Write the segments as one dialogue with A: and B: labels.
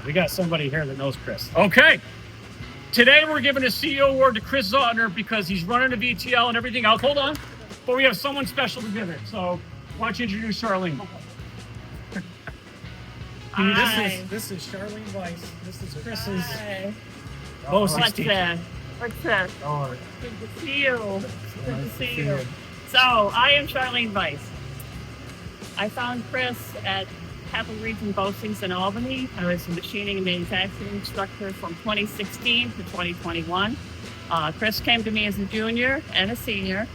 A: We got somebody here that knows Chris. Okay. Today we're giving a CEO award to Chris Zotner because he's running the VTL and everything else. Hold on. But we have someone special to give it. So why don't you introduce Charlene? This is Charlene Weiss. This is Chris's
B: What's that? What's that?
A: Oh,
B: Good to see you. Good to see you. So, I am Charlene Weiss. I found Chris at Capital Region Boastings in Albany. I was a machining and manufacturing instructor from 2016 to 2021. Chris came to me as a junior and a senior.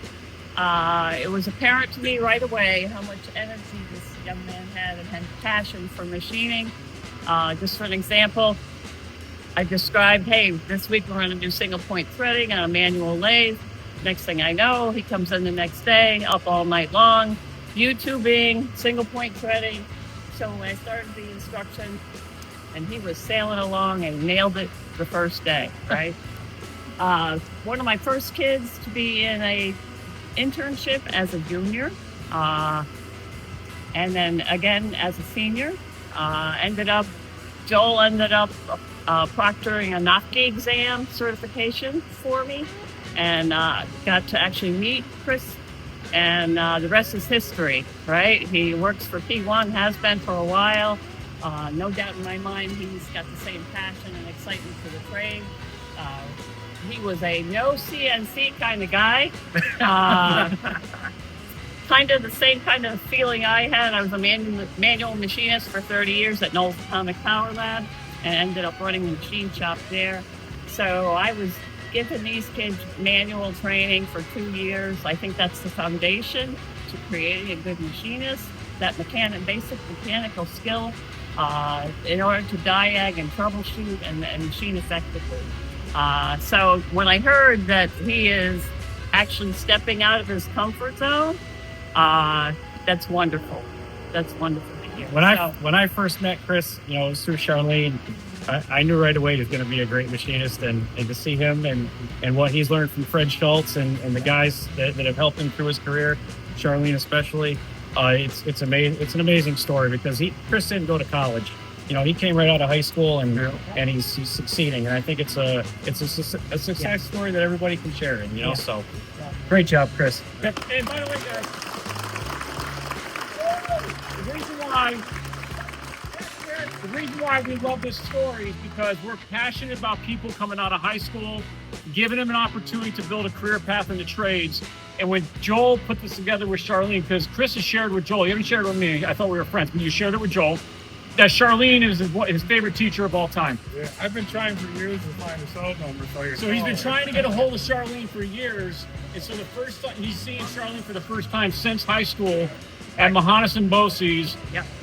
B: It was apparent to me right away how much energy this young man had and had passion for machining. Just for an example, I described, hey, this week we're going to do single point threading on a manual lathe. Next thing I know, he comes in the next day, up all night long, YouTubing, single point threading. So when I started the instruction, and he was sailing along and nailed it the first day, right? One of my first kids to be in a internship as a junior, and then again as a senior. Joel ended up proctoring a NOFG exam certification for me, and got to actually meet Chris, and the rest is history, right? He works for P1, has been for a while. No doubt in my mind he's got the same passion and excitement for the trade. He was a no CNC kind of guy. Kind of the same kind of feeling I had. I was a manual machinist for 30 years at Knowles Atomic Power Lab and ended up running the machine shop there. So I was giving these kids manual training for 2 years. I think that's the foundation to creating a good machinist, that basic mechanical skill in order to diag and troubleshoot and machine effectively. So when I heard that he is actually stepping out of his comfort zone, that's wonderful. That's wonderful to hear.
A: When I first met Chris, it was through Charlene. I knew right away he was going to be a great machinist, and to see him and what he's learned from Fred Schultz and the guys that have helped him through his career, Charlene especially, it's amazing. It's an amazing story because Chris didn't go to college. He came right out of high school and he's succeeding, and I think it's a success story that everybody can share in. So great job, Chris. And by the way, guys, the reason why we love this story is because we're passionate about people coming out of high school, giving them an opportunity to build a career path in the trades. And when Joel put this together with Charlene, because Chris has shared with Joel, you haven't shared with me, I thought we were friends, but you shared it with Joel, that Charlene is his favorite teacher of all time.
C: Yeah, I've been trying for years to find a cell number.
A: So he's been trying to get a hold of Charlene for years. And so the first time he's seeing Charlene for the first time since high school at Mahanis and Bosse's,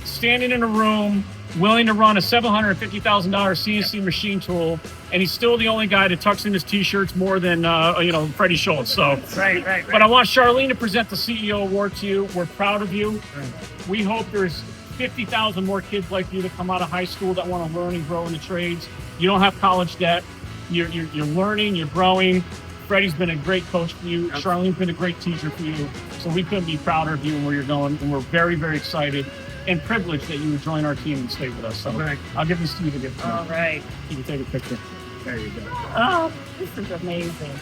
A: standing in a room, willing to run a $750,000 CNC machine tool, and he's still the only guy that tucks in his t-shirts more than Freddie Schultz. So
B: Right.
A: But I want Charlene to present the CEO award to you. We're proud of you. We hope there's 50,000 more kids like you that come out of high school that want to learn and grow in the trades. You don't have college debt. You're learning, you're growing. Freddie's been a great coach for you. Charlene's been a great teacher for you. So we couldn't be prouder of you and where you're going. And we're very, very excited and privileged that you would join our team and stay with us. So I'll give this to you to get
B: All right.
A: You can take a picture. There you go.
B: Oh, this is amazing.